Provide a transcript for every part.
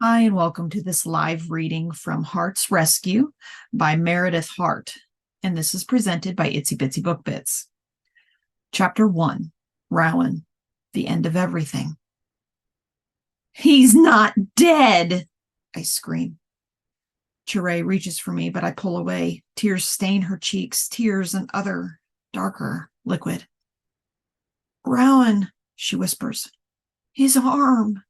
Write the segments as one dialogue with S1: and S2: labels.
S1: Hi, and welcome to this live reading from Hart's Rescue by Meredith Hart, and this is presented by Itsy Bitsy Book Bits. Chapter 1, Rowan, the End of Everything. He's not dead, I scream. Chirae reaches for me, but I pull away. Tears stain her cheeks, tears and other, darker liquid. Rowan, she whispers, his arm.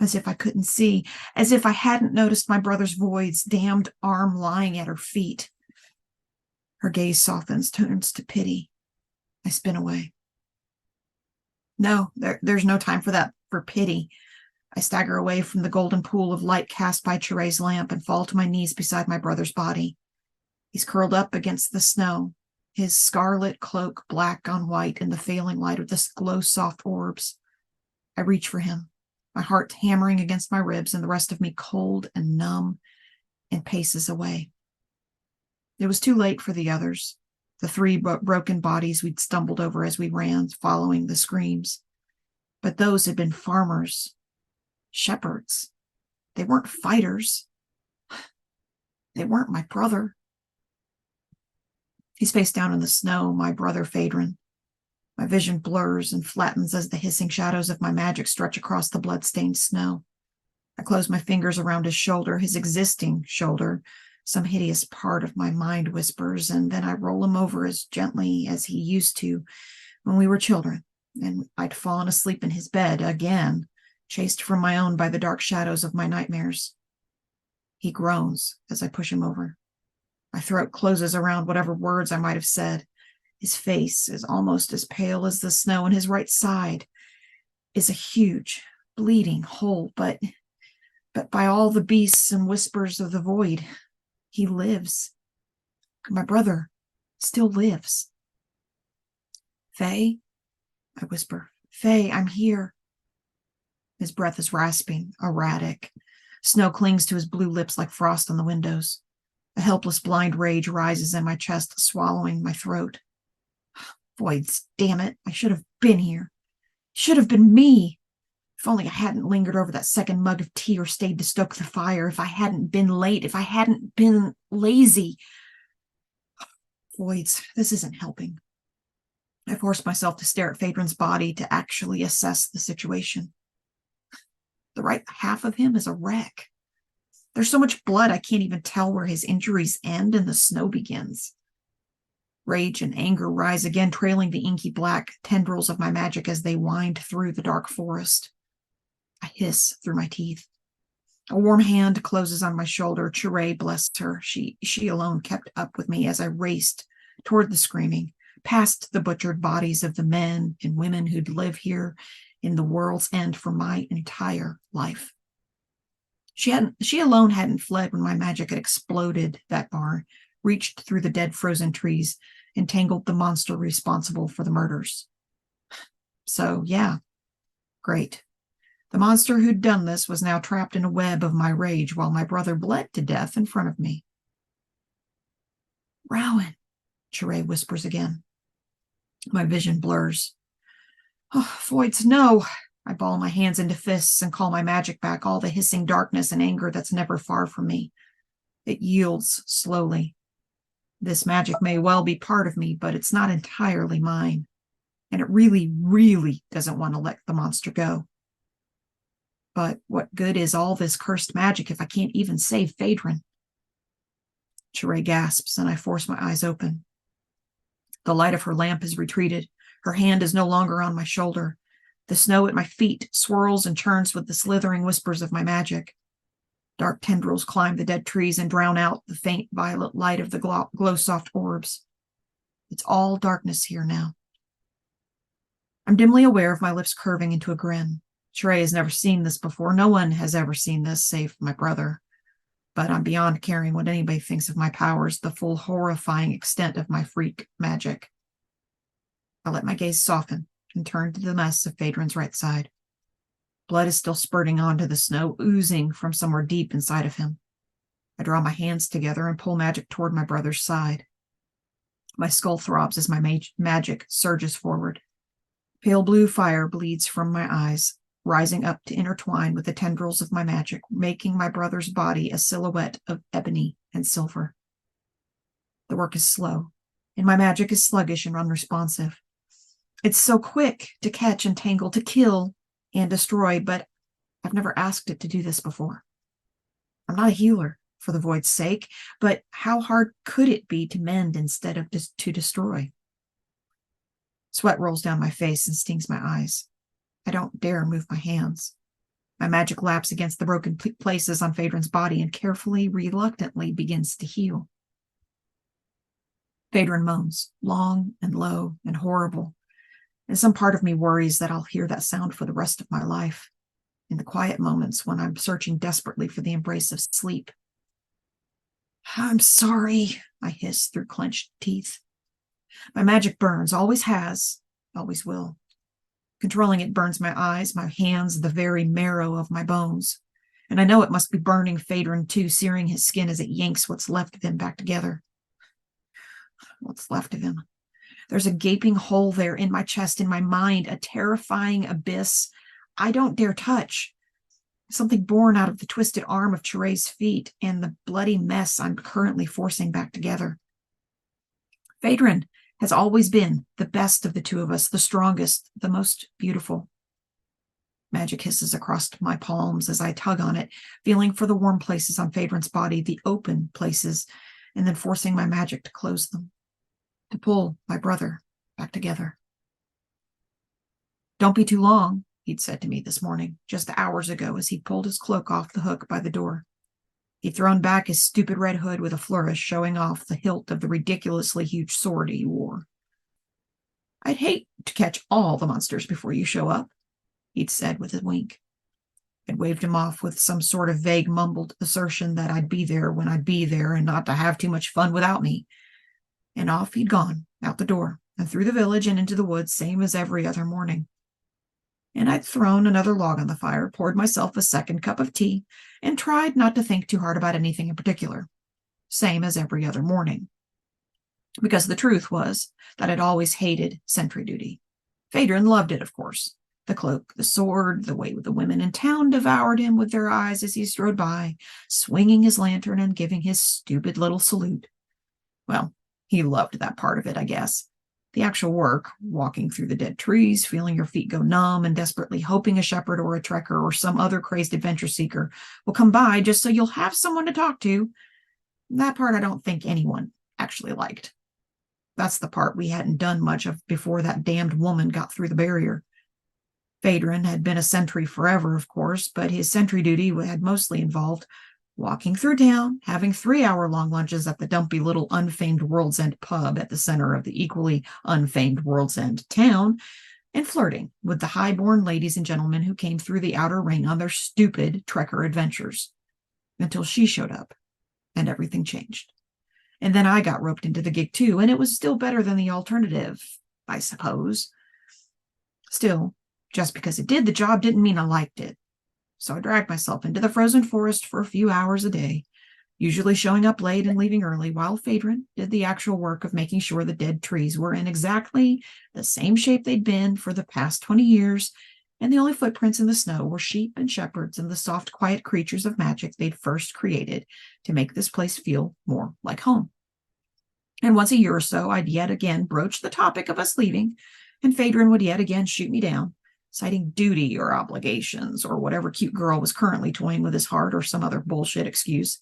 S1: As if I couldn't see, as if I hadn't noticed my brother's void's damned arm lying at her feet. Her gaze softens, turns to pity. I spin away. No, there's no time for pity. I stagger away from the golden pool of light cast by Chirae's lamp and fall to my knees beside my brother's body. He's curled up against the snow, his scarlet cloak black on white in the failing light of the glow-soft orbs. I reach for him, my heart hammering against my ribs and the rest of me cold and numb, and paces away. It was too late for the others, the three broken bodies we'd stumbled over as we ran, following the screams. But those had been farmers, shepherds. They weren't fighters. They weren't my brother. He's face down in the snow, my brother Phaedron. My vision blurs and flattens as the hissing shadows of my magic stretch across the blood-stained snow. I close my fingers around his shoulder, his existing shoulder. Some hideous part of my mind whispers, and then I roll him over as gently as he used to when we were children, and I'd fallen asleep in his bed again, chased from my own by the dark shadows of my nightmares. He groans as I push him over. My throat closes around whatever words I might have said. His face is almost as pale as the snow, and his right side is a huge, bleeding hole, but by all the beasts and whispers of the void, he lives. My brother still lives. Faye, I whisper. Faye, I'm here. His breath is rasping, erratic. Snow clings to his blue lips like frost on the windows. A helpless blind rage rises in my chest, swallowing my throat. Voids, damn it, I should have been here. Should have been me. If only I hadn't lingered over that second mug of tea or stayed to stoke the fire, if I hadn't been late, if I hadn't been lazy. Voids, this isn't helping. I force myself to stare at Phaedron's body to actually assess the situation. The right half of him is a wreck. There's so much blood I can't even tell where his injuries end and the snow begins. Rage and anger rise again, trailing the inky black tendrils of my magic as they wind through the dark forest. I hiss through my teeth. A warm hand closes on my shoulder. Chirae, bless her, she alone kept up with me as I raced toward the screaming, past the butchered bodies of the men and women who'd live here in the world's end for my entire life. She alone hadn't fled when my magic had exploded that barn, reached through the dead frozen trees, and tangled the monster responsible for the murders. So, yeah, great. The monster who'd done this was now trapped in a web of my rage while my brother bled to death in front of me. Rowan, Chirae whispers again. My vision blurs. Oh, Voids, no. I ball my hands into fists and call my magic back, all the hissing darkness and anger that's never far from me. It yields slowly. This magic may well be part of me, but it's not entirely mine. And it really, really doesn't want to let the monster go. But what good is all this cursed magic if I can't even save Phaedron? Chirae gasps, and I force my eyes open. The light of her lamp has retreated. Her hand is no longer on my shoulder. The snow at my feet swirls and churns with the slithering whispers of my magic. Dark tendrils climb the dead trees and drown out the faint violet light of the glow-soft orbs. It's all darkness here now. I'm dimly aware of my lips curving into a grin. Chirae has never seen this before. No one has ever seen this, save my brother. But I'm beyond caring what anybody thinks of my powers, the full horrifying extent of my freak magic. I let my gaze soften and turn to the mess of Phaedron's right side. Blood is still spurting onto the snow, oozing from somewhere deep inside of him. I draw my hands together and pull magic toward my brother's side. My skull throbs as my magic surges forward. Pale blue fire bleeds from my eyes. rising up to intertwine with the tendrils of my magic, making my brother's body a silhouette of ebony and silver. The work is slow, and my magic is sluggish and unresponsive. It's so quick to catch and tangle, to kill and destroy, but I've never asked it to do this before. I'm not a healer, for the void's sake, but how hard could it be to mend instead of to destroy? Sweat rolls down my face and stings my eyes. I don't dare move my hands. My magic laps against the broken places on Phaedron's body and carefully, reluctantly begins to heal. Phaedron moans, long and low and horrible, and some part of me worries that I'll hear that sound for the rest of my life, in the quiet moments when I'm searching desperately for the embrace of sleep. I'm sorry, I hiss through clenched teeth. My magic burns, always has, always will. Controlling it burns my eyes, my hands, the very marrow of my bones. And I know it must be burning Phaedron too, searing his skin as it yanks what's left of him back together. What's left of him? There's a gaping hole there in my chest, in my mind, a terrifying abyss I don't dare touch. Something born out of the twisted arm of Chere's feet and the bloody mess I'm currently forcing back together. Phaedron has always been the best of the two of us, the strongest, the most beautiful. Magic hisses across my palms as I tug on it, feeling for the warm places on Phaedron's body, the open places, and then forcing my magic to close them, to pull my brother back together. Don't be too long, he'd said to me this morning, just hours ago, as he pulled his cloak off the hook by the door. He'd thrown back his stupid red hood with a flourish, showing off the hilt of the ridiculously huge sword he wore. I'd hate to catch all the monsters before you show up, he'd said with a wink. I'd waved him off with some sort of vague mumbled assertion that I'd be there when I'd be there and not to have too much fun without me. And off he'd gone, out the door, and through the village and into the woods, same as every other morning. And I'd thrown another log on the fire, poured myself a second cup of tea, and tried not to think too hard about anything in particular, same as every other morning. Because the truth was that I'd always hated sentry duty. Phaedron loved it, of course. The cloak, the sword, the way the women in town devoured him with their eyes as he strode by, swinging his lantern and giving his stupid little salute. Well, he loved that part of it, I guess. The actual work, walking through the dead trees, feeling your feet go numb, and desperately hoping a shepherd or a trekker or some other crazed adventure seeker will come by just so you'll have someone to talk to. That part I don't think anyone actually liked. That's the part we hadn't done much of before that damned woman got through the barrier. Phaedron had been a sentry forever, of course, but his sentry duty had mostly involved walking through town, having 3-hour-long lunches at the dumpy little unfamed World's End pub at the center of the equally unfamed World's End town, and flirting with the high-born ladies and gentlemen who came through the outer ring on their stupid trekker adventures, until she showed up, and everything changed. And then I got roped into the gig too, and it was still better than the alternative, I suppose. Still, just because it did the job didn't mean I liked it. So I dragged myself into the frozen forest for a few hours a day, usually showing up late and leaving early, while Phaedron did the actual work of making sure the dead trees were in exactly the same shape they'd been for the past 20 years, and the only footprints in the snow were sheep and shepherds and the soft, quiet creatures of magic they'd first created to make this place feel more like home. And once a year or so, I'd yet again broach the topic of us leaving, and Phaedron would yet again shoot me down, citing duty or obligations or whatever cute girl was currently toying with his heart or some other bullshit excuse.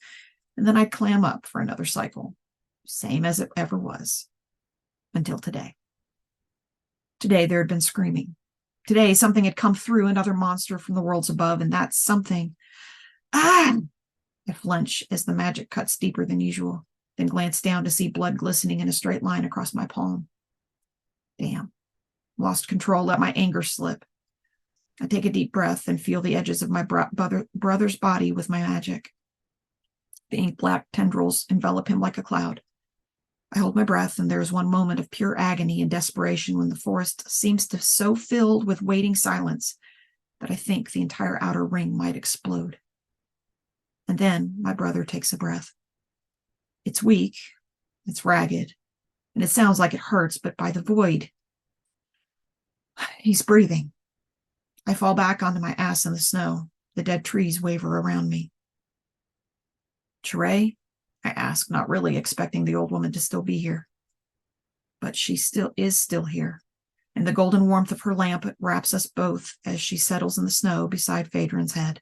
S1: And then I'd clam up for another cycle, same as it ever was, until today. Today there had been screaming. Today something had come through, another monster from the worlds above, and that something, I flinch as the magic cuts deeper than usual, then glance down to see blood glistening in a straight line across my palm. Damn. Lost control, let my anger slip. I take a deep breath and feel the edges of my brother's body with my magic. The ink-black tendrils envelop him like a cloud. I hold my breath, and there is one moment of pure agony and desperation when the forest seems to so filled with waiting silence that I think the entire outer ring might explode. And then my brother takes a breath. It's weak, it's ragged, and it sounds like it hurts, but by the void, he's breathing. I fall back onto my ass in the snow. The dead trees waver around me. Teray? I ask, not really expecting the old woman to still be here. But she is still here, and the golden warmth of her lamp wraps us both as she settles in the snow beside Phaedron's head.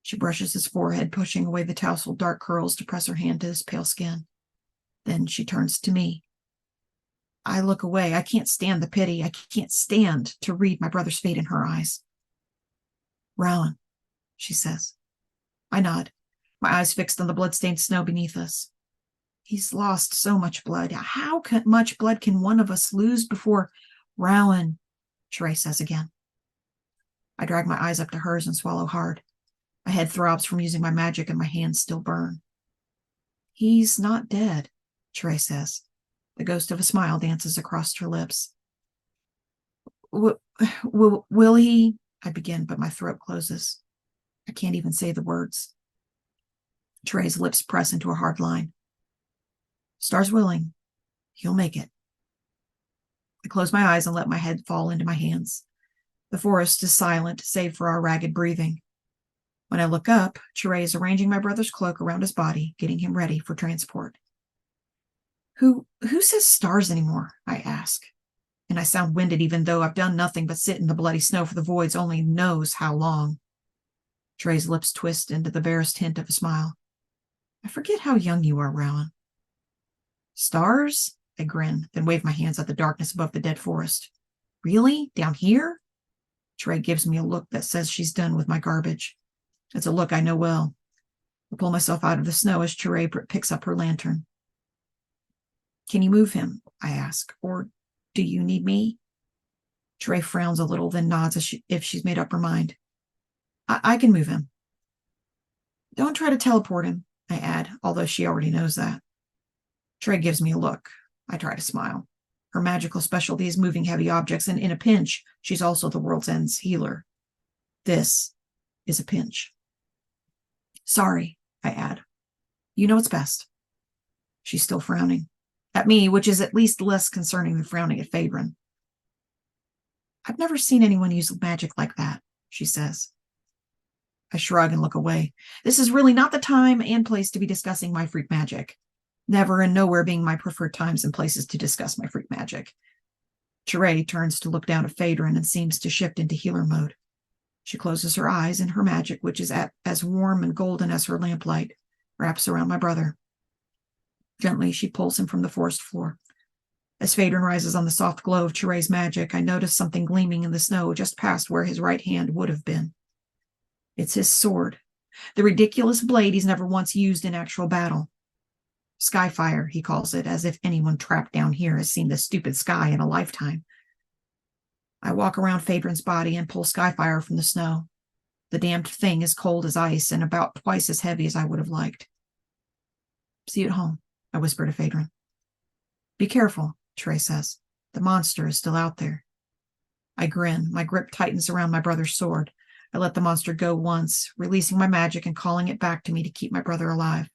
S1: She brushes his forehead, pushing away the tousled dark curls to press her hand to his pale skin. Then she turns to me. I look away. I can't stand the pity. I can't stand to read my brother's fate in her eyes. Rowan, she says. I nod, my eyes fixed on the blood-stained snow beneath us. He's lost so much blood. How much blood can one of us lose before Rowan? Teray says again. I drag my eyes up to hers and swallow hard. My head throbs from using my magic and my hands still burn. He's not dead, Teray says. The ghost of a smile dances across her lips. Will he? I begin, but my throat closes. I can't even say the words. Teray's lips press into a hard line. Stars willing, he'll make it. I close my eyes and let my head fall into my hands. The forest is silent, save for our ragged breathing. When I look up, Teray is arranging my brother's cloak around his body, getting him ready for transport. Who says stars anymore? I ask. And I sound winded even though I've done nothing but sit in the bloody snow for the voids only knows how long. Teray's lips twist into the barest hint of a smile. I forget how young you are, Rowan. Stars? I grin, then wave my hands at the darkness above the dead forest. Really? Down here? Teray gives me a look that says she's done with my garbage. It's a look I know well. I pull myself out of the snow as Teray picks up her lantern. Can you move him? I ask. Or do you need me? Teray frowns a little, then nods if she's made up her mind. I can move him. Don't try to teleport him, I add, although she already knows that. Teray gives me a look. I try to smile. Her magical specialty is moving heavy objects, and in a pinch, she's also the world's end's healer. This is a pinch. Sorry, I add. You know what's best. She's still frowning. At me, which is at least less concerning than frowning at Phaedron. I've never seen anyone use magic like that, she says. I shrug and look away. This is really not the time and place to be discussing my freak magic. Never and nowhere being my preferred times and places to discuss my freak magic. Teray turns to look down at Phaedron and seems to shift into healer mode. She closes her eyes and her magic, which is as warm and golden as her lamplight, wraps around my brother. Gently, she pulls him from the forest floor. As Phaedron rises on the soft glow of Teray's magic, I notice something gleaming in the snow just past where his right hand would have been. It's his sword, the ridiculous blade he's never once used in actual battle. Skyfire, he calls it, as if anyone trapped down here has seen the stupid sky in a lifetime. I walk around Phaedron's body and pull Skyfire from the snow. The damned thing is cold as ice and about twice as heavy as I would have liked. See you at home, I whisper to Phaedron. Be careful, Teray says. The monster is still out there. I grin. My grip tightens around my brother's sword. I let the monster go once, releasing my magic and calling it back to me to keep my brother alive.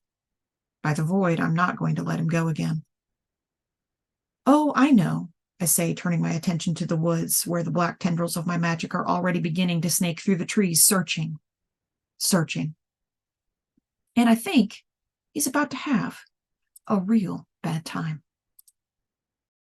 S1: By the void, I'm not going to let him go again. Oh, I know, I say, turning my attention to the woods, where the black tendrils of my magic are already beginning to snake through the trees, searching. And I think he's about to have a real bad time.